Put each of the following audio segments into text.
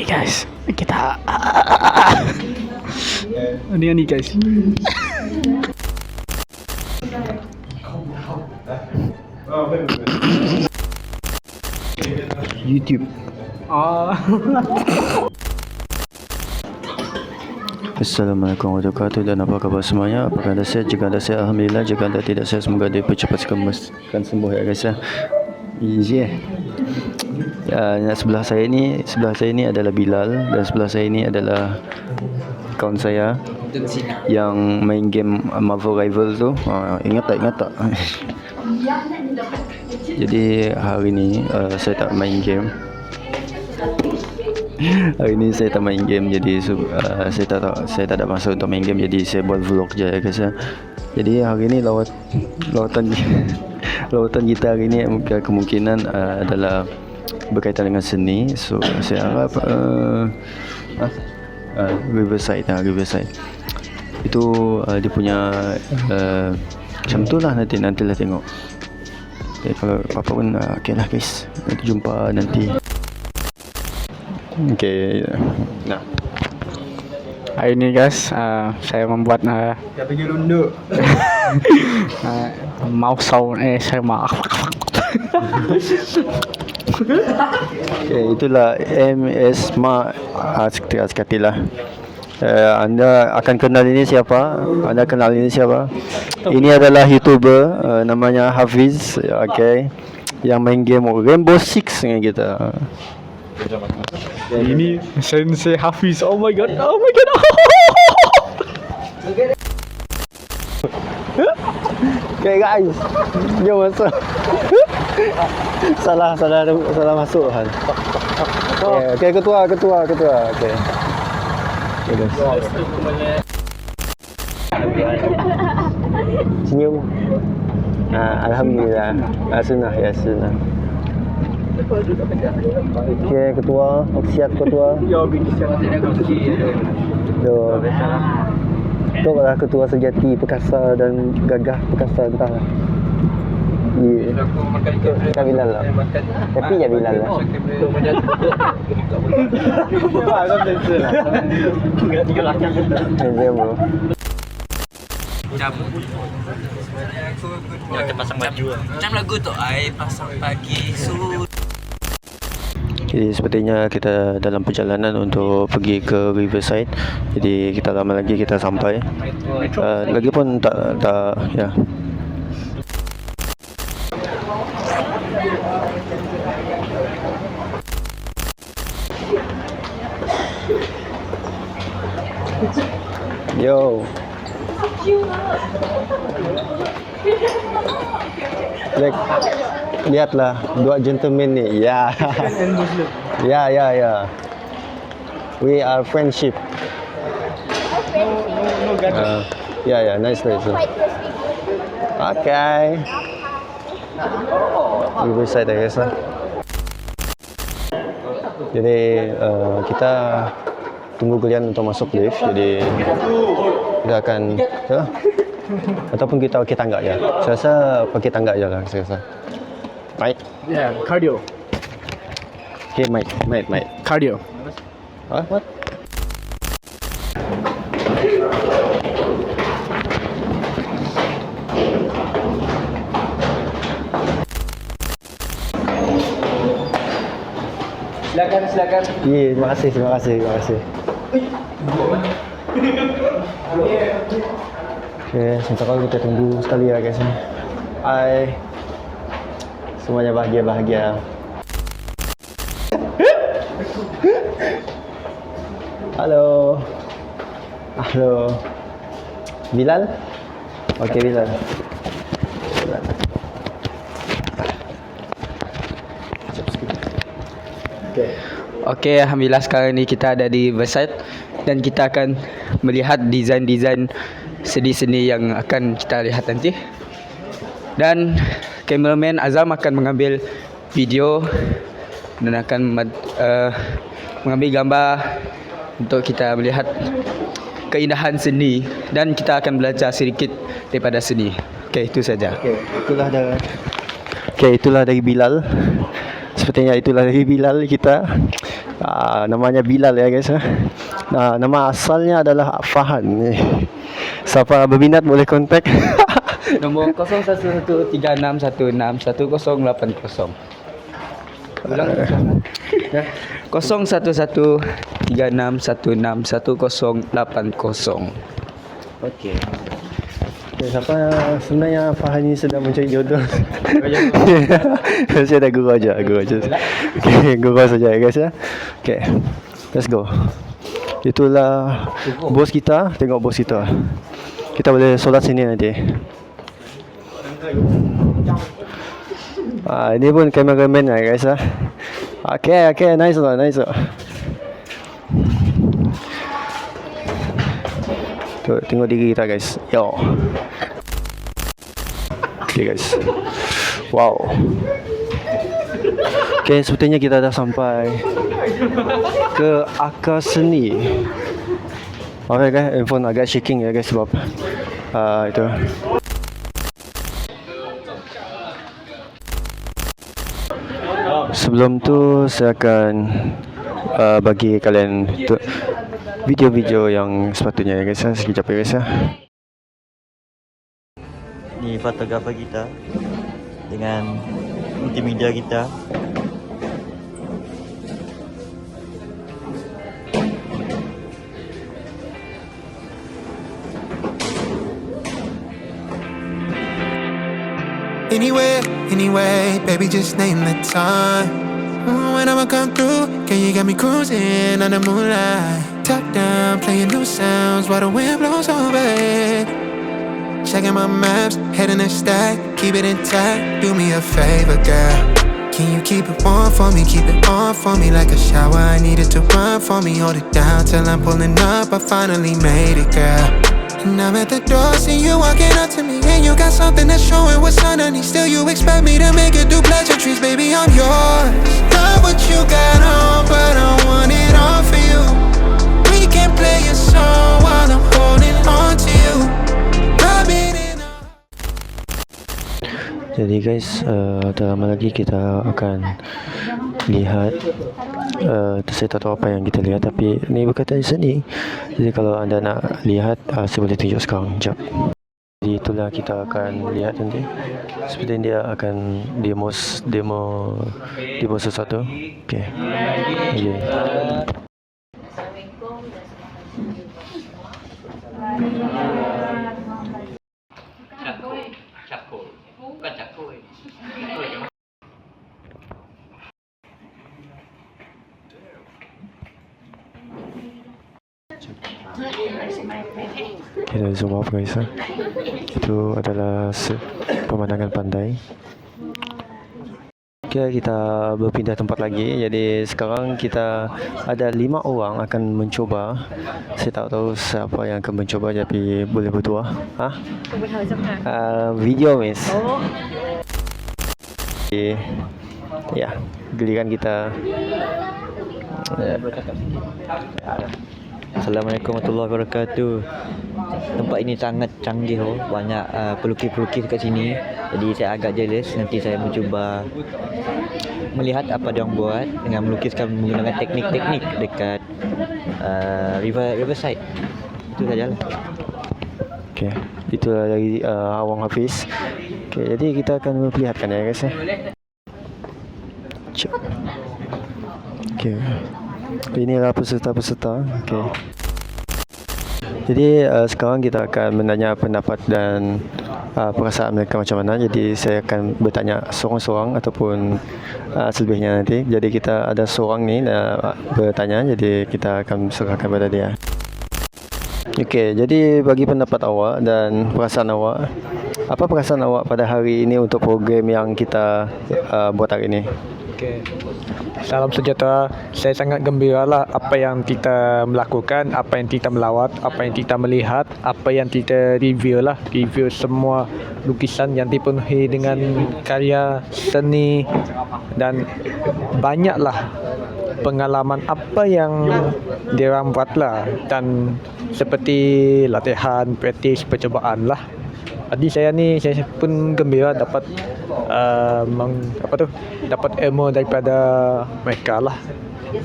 guys, kita ni guys. YouTube. Assalamualaikum warahmatullahi wabarakatuh, dan apa khabar semuanya? Apakah anda sihat? Jika anda sihat, alhamdulillah. Jika anda tidak sihat, semoga dipercepat akan sembuh ya guys ya. Sebelah saya ini adalah Bilal, dan sebelah saya ini adalah kawan saya yang main game Marvel Rival tu. Ingat tak? Jadi hari ni saya tak main game. Hari ni saya tak main game, jadi saya tak ada masa untuk main game, jadi saya buat vlog je ya guys ya. Jadi hari ni lawatan kita hari ni kemungkinan adalah berkaitan dengan seni. So saya harap Riverside itu dia punya macam tu lah, nantilah tengok. Okay, kalau apa-apa pun okay lah guys, nanti jumpa nanti. Okay, nah hari ni guys, saya membuat Dah pergi runduk. mouse sound saya maaf. Okay, itulah MS Mak sekatilah. Anda akan kenal ini siapa? Ini adalah YouTuber namanya Hafiz, okay, yang main game Rainbow Six dengan kita. Ini Sensei Hafiz. Oh my god. Okay guys, jom masuk. salah masuk hal. Okay, ketua. Okay. Senyum. Alhamdulillah. Sunnah. Okay, ketua. Siap ketua. Itu adalah ketua sejati, perkasa dan gagah perkasa entah. Bukan Bilal lah. Tapi ya Bilal lah. Macam pasang baju lah. Macam lagu tu ai pasang pagi Jadi sepertinya kita dalam perjalanan untuk pergi ke Riverside. Jadi kita lama lagi kita sampai. Lagipun tak ya. Yo. Lihatlah dua gentleman ni. Ya. We are friendship. Nice. Okay. Riverside guys lah. Jadi kita tunggu kalian untuk masuk lift. Jadi kita akan ataupun kita pakai tangga je. Saya rasa pakai tangga je lah saya rasa. Right? Yeah, cardio. Okay, mate. Cardio. Huh? What? Silakan. Terima kasih. Okay, sebentar kita tunggu sekali ya guys. Hai. Semuanya bahagia. Halo. Bilal? Okay, Bilal. Okay, alhamdulillah sekarang ni kita ada di Riverside dan kita akan melihat desain-desain seni-seni yang akan kita lihat nanti. Dan kameraman Azam akan mengambil video dan akan mengambil gambar untuk kita melihat keindahan seni, dan kita akan belajar sedikit daripada seni. Okay, itu saja. Itulah dari Bilal. Sepertinya itulah dari Bilal kita. Namanya Bilal ya guys. Nama asalnya adalah Fahan. Siapa berminat boleh kontak. Nombor 0113616180. Ulang. 0113616180. Okey. Siapa sebenarnya Fahan ni sedang mencari jodoh. Saya dah gurau aja. Okey, gurau saja ya guys ya. Okey. Let's go. Itulah bos kita, tengok bos kita. Kita boleh solat sini nanti. Ini pun cameraman lah guys lah. Okay, nice lah. Tuh, tengok diri kita guys. Yo. Okay guys. Wow. Okay, sepertinya kita dah sampai ke akar seni. Okay guys, handphone agak shaking ya guys sebab itu. Sebelum tu saya akan bagi kalian video-video yang sepatutnya ya guys. Sekejap ya guys ya. Ni fotografer kita dengan multimedia kita. Anyway, baby, just name the time. When I'ma come through, can you got me cruising under moonlight? Top down, playing new sounds while the wind blows over it. Checking my maps, heading a stack, keep it intact. Do me a favor, girl. Can you keep it warm for me, keep it on for me like a shower? I need it to run for me, hold it down till I'm pulling up. I finally made it, girl. And I'm at the door, see you walking up to me, and you got something that's showing what's underneath. Still you expect me to make it do pleasantries, baby, I'm yours. Love what you got on, but I want it all for you. We can play a song while I'm holding on to you. Jadi guys, tak lama lagi kita akan lihat. Saya tak tahu apa yang kita lihat, tapi ni berkaitan seni. Jadi kalau anda nak lihat, saya boleh tunjuk sekarang. Sekejap. Jadi itulah kita akan lihat nanti. Seperti dia akan demo sesuatu. Okay. Bukan cakul. Kita zoom off guys. Itu adalah pemandangan pantai. Okay, kita berpindah tempat lagi. Jadi sekarang kita ada 5 orang akan mencuba. Saya tak tahu siapa yang akan mencuba, tapi boleh berdua. Video miss. Okay. Ya, giliran kita. Assalamualaikum warahmatullahi wabarakatuh. Tempat ini sangat canggih, banyak pelukis-pelukis kat sini. Jadi saya agak jealous. Nanti saya mencuba melihat apa dia orang buat dengan melukiskan menggunakan teknik-teknik dekat riverside. Itu sajalah. Okay, itulah dari Awang Hafiz. Okay, jadi kita akan memperlihatkan ya guys. Okay. Inilah peserta-peserta. Okay. Jadi sekarang kita akan menanya pendapat dan perasaan mereka macam mana. Jadi saya akan bertanya seorang-seorang ataupun selebihnya nanti. Jadi kita ada seorang ni bertanya, jadi kita akan serahkan pada dia. Okey, jadi bagi pendapat awak dan perasaan awak, apa perasaan awak pada hari ini untuk program yang kita buat hari ini? Okay. Salam sejahtera. Saya sangat gembira lah apa yang kita melakukan, apa yang kita melawat, apa yang kita melihat, apa yang kita review lah. Review semua lukisan yang dipenuhi dengan karya seni dan banyaklah pengalaman apa yang diorang buat lah, dan seperti latihan, praktis, percubaan lah. Jadi saya pun gembira dapat dapat ilmu daripada mereka lah.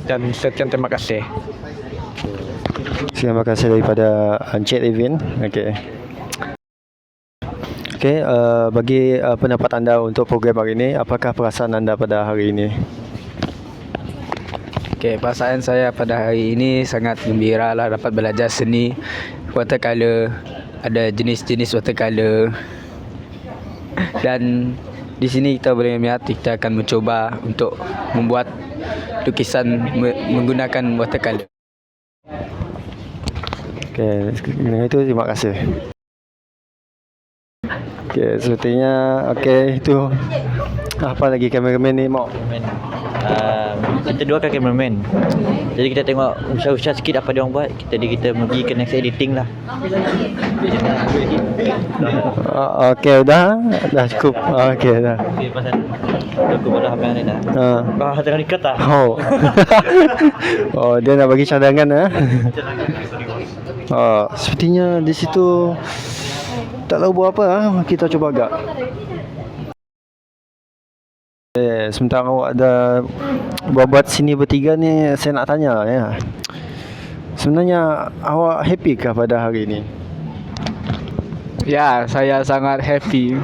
Dan sekian terima kasih. Terima kasih daripada Encik Evin. Okey. Okey, bagi pendapat anda untuk program hari ini, apakah perasaan anda pada hari ini? Okay, perasaan saya pada hari ini sangat gembira lah dapat belajar seni watercolor. Ada jenis-jenis watercolor. Dan di sini kita boleh melihat kita akan mencuba untuk membuat lukisan menggunakan watercolor. Okey, dengan itu terima kasih. Okey, sepertinya itu apa lagi kameraman ni mau? Kita dua kan cameraman. Jadi kita tengok usah-usah sikit apa dia orang buat. Jadi kita pergi ke next editing lah. Okey, dah cukup. Okey, dah. Okey, pasal aku malah apa yang ni dah. Kau tengah ikat tak? Oh. Oh, dia nak bagi cadangan sepertinya di situ tak tahu buat apa. Kita cuba agak. Sementara awak ada buat sini bertiga ni, saya nak tanya ya. Sebenarnya awak happy kah pada hari ini? Ya, saya sangat happy.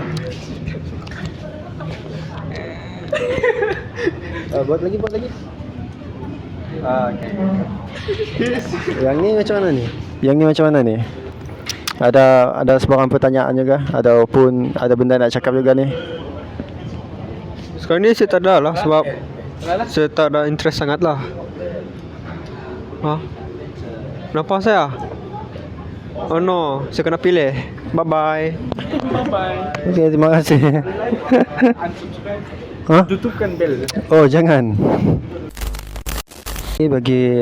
Buat lagi. Okay. Yang ni macam mana ni? Ada sebarang pertanyaan juga? Ataupun ada benda nak cakap juga ni? Sekarang ni saya tak ada lah sebab saya tak ada interest sangat lah. Kenapa saya? Oh no, saya kena pilih. Bye-bye. Okey, terima kasih. Tutupkan bel. Oh, jangan. Bagi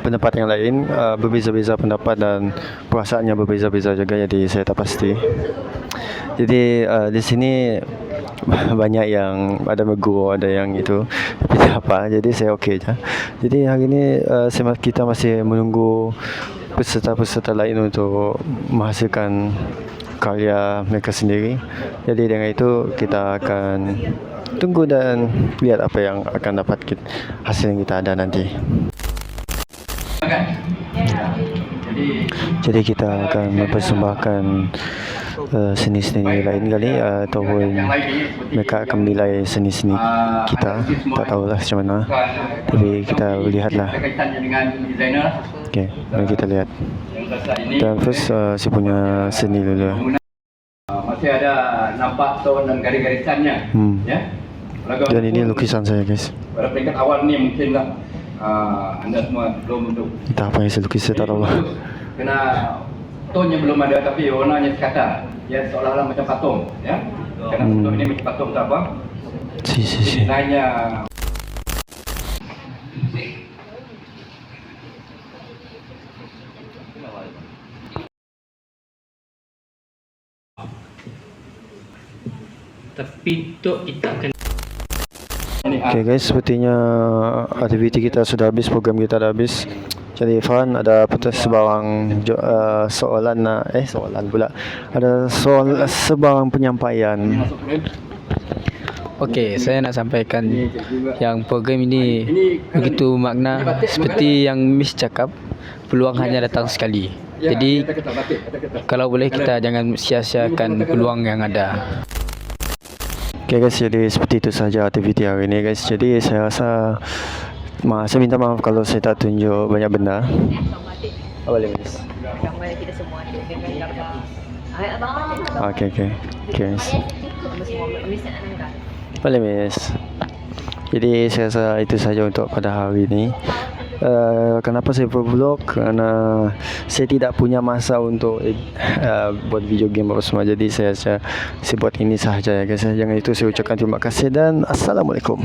pendapat yang lain, berbeza-beza pendapat dan perasaannya berbeza-beza juga, jadi saya tak pasti. Jadi di sini banyak yang ada megur, ada yang itu, tapi tak apa. Jadi saya okey je. Jadi hari ini kita masih menunggu peserta-peserta lain untuk menghasilkan karya mereka sendiri. Jadi dengan itu kita akan tunggu dan lihat apa yang akan dapat hasil yang kita ada nanti. Jadi kita akan mempersembahkan seni-seni lain kali, ataupun mereka akan menilai seni-seni kita. Tak tahulah macam mana, tapi kita lihatlah. Okey, mari kita lihat. Dan first si punya seni dulu. Masih ada nampak tone dan garis-garisannya. Ya. Dan ini lukisan saya, guys. Pada peringkat awal ni mungkinlah anda semua belum untuk. Entah apa yang saya lukis, saya tak tahu lah. Kena tone yang belum ada, tapi warnanya sekata. Ya, seolah-olah macam patung, ya. Kerana patung ini macam patung tak apa. Si. Desainnya Tapi untuk kita akan Okay guys, sepertinya aktiviti kita sudah habis, program kita dah habis. Jadi Irfan, ada sebarang soalan pula. Ada sebarang penyampaian. Okey, saya nak sampaikan yang program ini begitu makna seperti yang Miss cakap, peluang hanya datang sekali. Jadi kalau boleh kita jangan sia-siakan peluang yang ada. Okay guys, jadi seperti itu saja aktiviti hari ini guys. Jadi saya rasa saya minta maaf kalau saya tak tunjuk banyak benda. Apa boleh Miss? Gambar kita semua tu dengan gambar. Okay. Miss. Boleh Miss. Jadi saya rasa itu saja untuk pada hari ini. Kenapa saya buat vlog? Kerana saya tidak punya masa untuk buat video game apa semua. Jadi saya buat ini sahaja ya guys. Jangan itu saya ucapkan terima kasih dan Assalamualaikum.